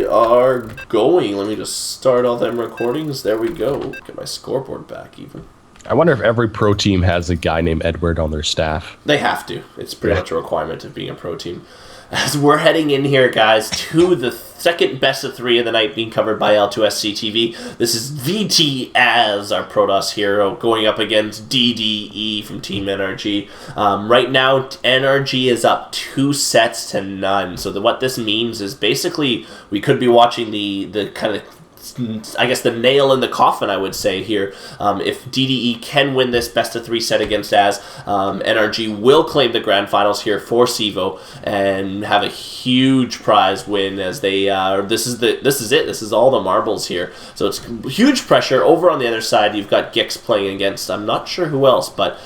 are going. Let me just start all them recordings. There we go. Get my scoreboard back even. I wonder if every pro team has a guy named Edward on their staff. They have to. It's pretty much a requirement of being a pro team. As we're heading in here, guys, to the second best of 3 of the night being covered by L2SC TV. This is VT.Azz, our Protoss hero, going up against DDE from Team NrG. Right now, NrG is up 2-0. So what this means is basically we could be watching the kind of, I guess, the nail in the coffin, I would say, here. If DDE can win this best-of-3 set against Azz, NrG will claim the grand finals here for CEVO and have a huge prize win, as they this is it. This is all the marbles here. So it's huge pressure. Over on the other side, you've got Gix playing against, I'm not sure who else, but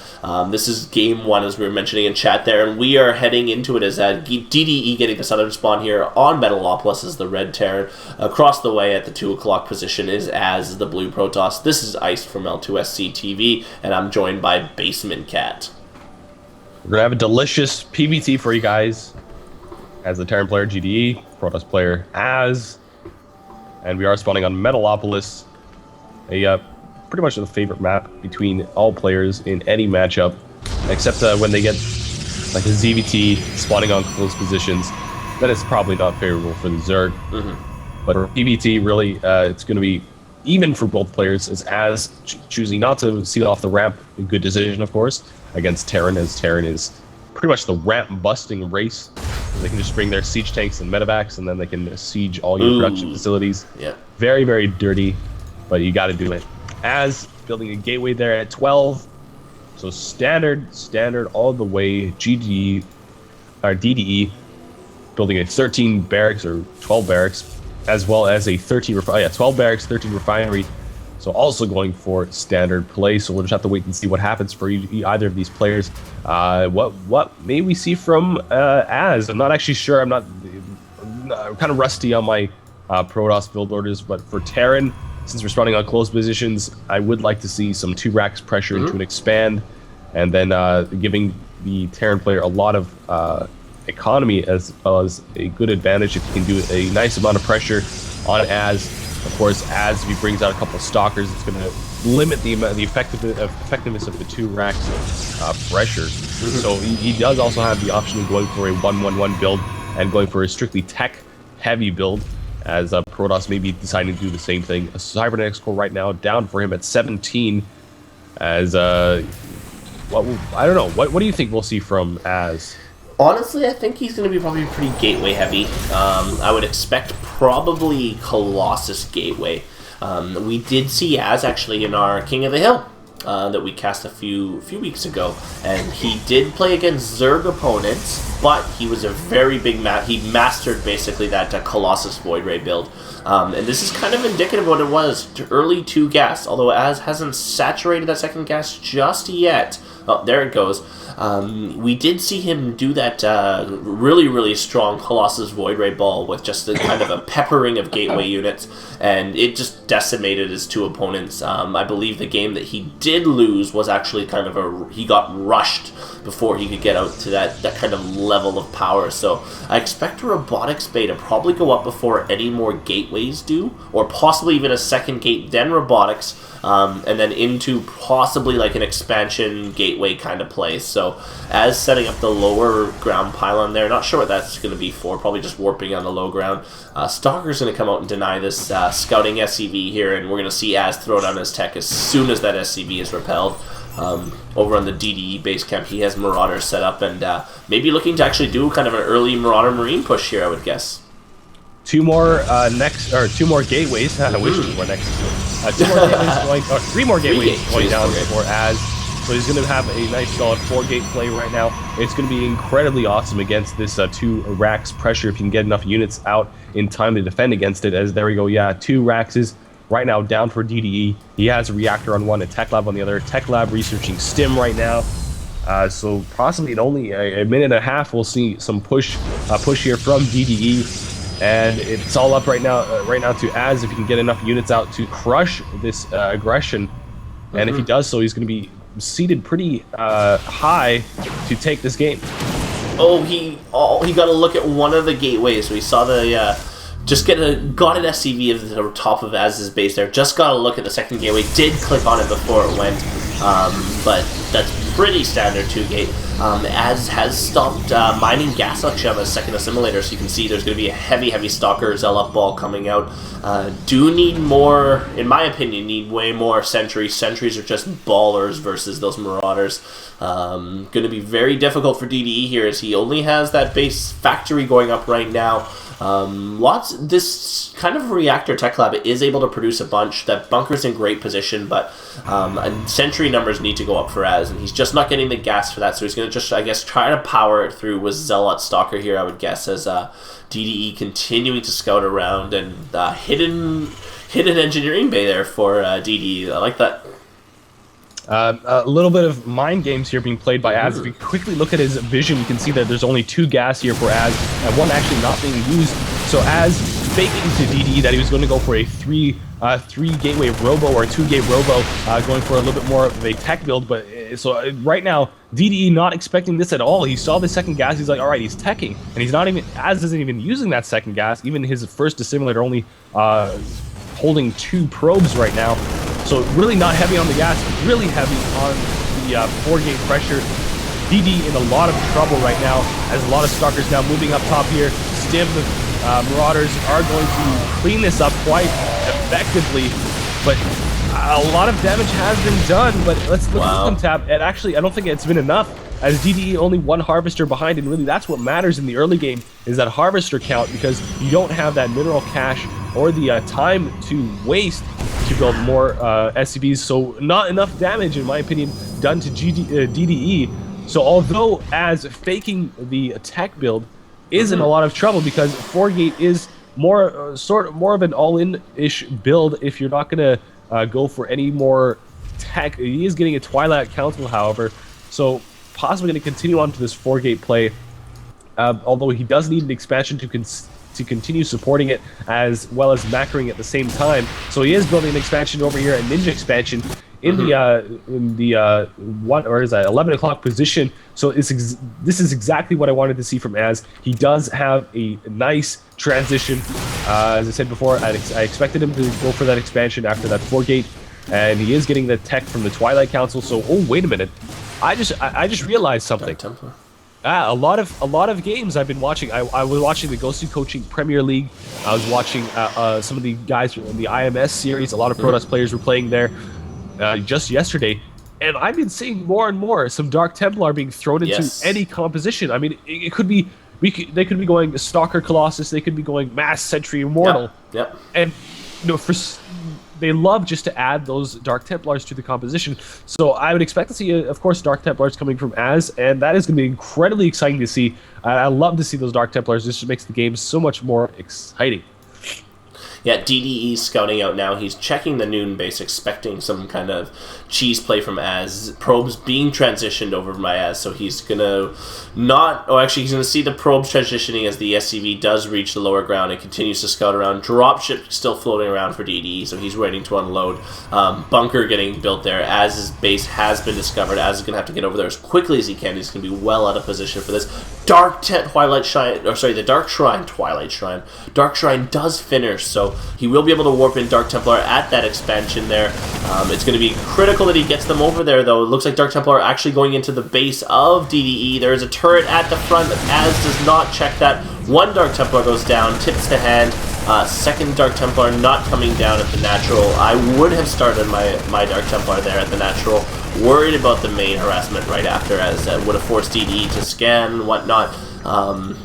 this is game 1, as we were mentioning in chat there, and we are heading into it as DDE getting the southern spawn here on Metalopolis as the red Terran. Across the way at the 2 o'clock position is Azz, the blue Protoss. This is Ice from L2SC TV, and I'm joined by Basement Cat. We're going to have a delicious PvT for you guys. As the Terran player, GDE, Protoss player, Azz. And we are spawning on Metalopolis, pretty much the favorite map between all players in any matchup, except when they get like a ZVT spawning on close positions. That is probably not favorable for the Zerg. But for PvT, really, it's going to be even for both players, as Azz choosing not to seal off the ramp. A good decision, of course, against Terran, as Terran is pretty much the ramp-busting race. They can just bring their siege tanks and medevacs, and then they can siege all your production facilities. Yeah. Very, very dirty, but you got to do it. Azz building a gateway there at 12. So standard all the way. DDE building a 13 barracks or 12 barracks, as well as a 12 barracks, 13 refinery. So also going for standard play. So we'll just have to wait and see what happens for either of these players. What may we see from Azz? I'm not actually sure. I'm kind of rusty on my Protoss build orders, but for Terran, since we're spawning on close positions, I would like to see some 2 racks pressure into an expand, and then giving the Terran player a lot of economy, as well as a good advantage if you can do a nice amount of pressure on Azz. Of course, Azz, if he brings out a couple of stalkers, it's going to limit the effectiveness of the 2 racks pressure. So he does also have the option of going for a 1-1-1 build and going for a strictly tech-heavy build, as Protoss may be deciding to do the same thing. A cybernetics core right now down for him at 17. As I don't know. What do you think we'll see from Azz? Honestly, I think he's going to be probably pretty gateway heavy. I would expect probably Colossus gateway. We did see Azz actually in our King of the Hill that we cast a few weeks ago, and he did play against Zerg opponents, but he was a very big he mastered basically that Colossus Void Ray build. And this is kind of indicative of what it was. Early 2 gas, although Azz hasn't saturated that second gas just yet. Oh, there it goes. We did see him do that really, really strong Colossus Void Ray ball with just a kind of a peppering of gateway units, and it just decimated his 2 opponents. I believe the game that he did lose was actually kind of he got rushed before he could get out to that kind of level of power. So I expect a Robotics Bay to probably go up before any more gateways do, or possibly even a second gate, then Robotics, and then into possibly like an expansion gateway kind of play. So as setting up the lower ground pylon there, not sure what that's going to be for, probably just warping on the low ground. Stalker's going to come out and deny this scouting SCV here, and we're going to see Azz throw down his tech as soon as that SCV is repelled. Over on the DDE base camp, he has Marauders set up, and maybe looking to actually do kind of an early Marauder Marine push here, I would guess. 2 more 2 more gateways. I wish it were next. 2 more gateways going, or 3 more gateways going down for Azz. So he's going to have a nice solid 4-gate play right now. It's going to be incredibly awesome against this 2 racks pressure if you can get enough units out in time to defend against it. As there we go, yeah, 2 racks is right now down for DDE. He has a reactor on one, a tech lab on the other. Tech lab researching stim right now. So possibly in only a minute and a half, we'll see some push here from DDE. And it's all up right now to Azz if he can get enough units out to crush this aggression. And if he does so, he's going to be seated pretty high to take this game. Oh, he got to look at one of the gateways. We saw the Just got an SCV at the top of Azz's base there. Just got a look at the second gateway. Did click on it before it went, but that's pretty standard 2-gate. Azz has stopped mining gas actually on the second assimilator, so you can see there's going to be a heavy Stalker Zealot ball coming out. Do need more, in my opinion, need way more Sentries. Sentries are just ballers versus those Marauders. Going to be very difficult for DDE here as he only has that base factory going up right now. This kind of reactor tech lab is able to produce a bunch. That bunker's in great position, but sentry numbers need to go up for Azz, and he's just not getting the gas for that, so he's going to just, I guess, try to power it through with Zealot Stalker here, I would guess, as DDE continuing to scout around, and hidden engineering bay there for DDE. I like that. A little bit of mind games here being played by Azz. If you quickly look at his vision, you can see that there's only 2 gas here for Azz, and 1 actually not being used. So Azz faking to DDE that he was going to go for a 3 gateway robo or a 2-gate robo, going for a little bit more of a tech build. But so right now, DDE not expecting this at all. He saw the second gas. He's like, all right, he's teching, and he's not even. Azz isn't even using that second gas. Even his first assimilator only holding 2 probes right now. So really not heavy on the gas, really heavy on the 4-gate pressure. DD in a lot of trouble right now, as a lot of Stalkers now moving up top here. Stim Marauders are going to clean this up quite effectively, but a lot of damage has been done. But let's look at the income tab, and actually I don't think it's been enough, as DDE only 1 Harvester behind, and really that's what matters in the early game, is that Harvester count, because you don't have that mineral cache or the time to waste to build more SCVs, so not enough damage, in my opinion, done to DDE. So although Azz faking the tech build is in a lot of trouble, because 4-gate is more of an all-in-ish build if you're not going to go for any more tech. He is getting a Twilight Council, however, so possibly going to continue on to this 4-gate play, although he does need an expansion to continue supporting it, as well as macroing at the same time. So he is building an expansion over here, a ninja expansion in the 11 o'clock position. So this is exactly what I wanted to see from Azz. He does have a nice transition. As I said before, I expected him to go for that expansion after that 4-gate, and he is getting the tech from the Twilight Council. So oh, wait a minute, I just realized something. A lot of games I've been watching. I was watching the Ghosty Coaching Premier League. I was watching some of the guys in the IMS series. A lot of Protoss players were playing there just yesterday, and I've been seeing more and more some Dark Templar being thrown into any composition. I mean, it could be they could be going Stalker Colossus. They could be going Mass Sentry Immortal. Yep. And they love just to add those Dark Templars to the composition. So I would expect to see, of course, Dark Templars coming from Azz, and that is going to be incredibly exciting to see. I love to see those Dark Templars. This just makes the game so much more exciting. Yeah, DDE scouting out now. He's checking the noon base, expecting some kind of cheese play from Azz. Probes being transitioned over by Azz, so he's gonna he's gonna see the probes transitioning as the SCV does reach the lower ground and continues to scout around. Dropship still floating around for DDE, so he's waiting to unload. Bunker getting built there. Azz's base has been discovered. Azz is gonna have to get over there as quickly as he can. He's gonna be well out of position for this. The Dark Shrine, Twilight Shrine. Dark Shrine does finish, so he will be able to warp in Dark Templar at that expansion there. It's going to be critical that he gets them over there, though. It looks like Dark Templar are actually going into the base of DDE. There is a turret at the front. Azz does not check that. 1 Dark Templar goes down, tips to hand. Second Dark Templar not coming down at the natural. I would have started my Dark Templar there at the natural. Worried about the main harassment right after, as would have forced DDE to scan and whatnot.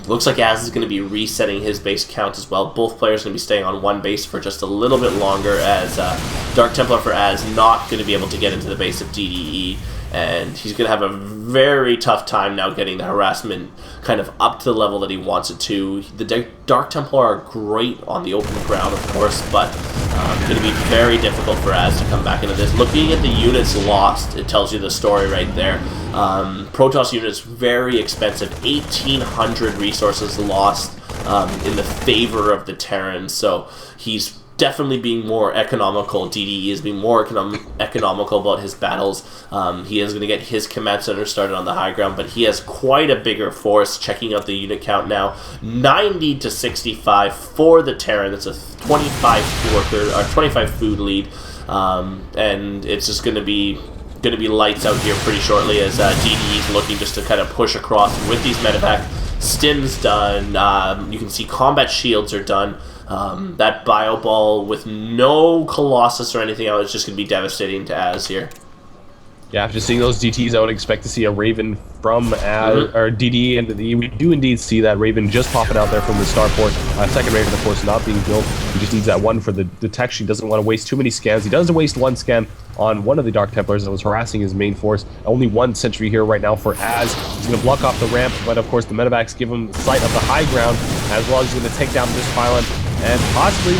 Looks like Azz is going to be resetting his base count as well. Both players are going to be staying on 1 base for just a little bit longer, as Dark Templar for Azz not going to be able to get into the base of DDE, and he's going to have a very tough time now getting the harassment kind of up to the level that he wants it to. The Dark Templar are great on the open ground, of course, but going to be very difficult for Azz to come back into this. Looking at the units lost, it tells you the story right there. Protoss units, very expensive. 1,800 resources lost in the favor of the Terrans, so he's definitely being more economical. DDE is being more economical about his battles. He is going to get his command center started on the high ground, but he has quite a bigger force. Checking out the unit count now, 90 to 65 for the Terran. That's a 25 worker or 25 food lead, and it's just going to be lights out here pretty shortly as DDE is looking just to kind of push across with these medevac. Stim's done. You can see combat shields are done. That bio ball with no Colossus or anything else is just going to be devastating to Azz here. Yeah, after seeing those DTs, I would expect to see a Raven from or DD into the. We do indeed see that Raven just popping out there from the starport. Second Raven, of course, not being built. He just needs that one for the detection. He doesn't want to waste too many scans. He does waste one scan on one of the Dark Templars that was harassing his main force. Only one sentry here right now for Azz. He's going to block off the ramp, but of course the medevacs give him sight of the high ground, as well as he's going to take down this pylon and possibly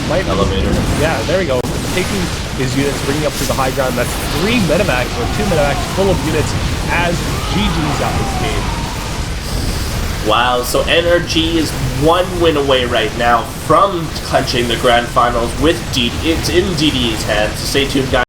might elevator. Yeah, there we go. Taking his units, bringing up to the high ground. That's 3 medevacs, or 2 medevacs full of units as GG's out this game. Wow, so NrG is 1 win away right now from clinching the grand finals with DD. It's in DDE's hands. So stay tuned, guys.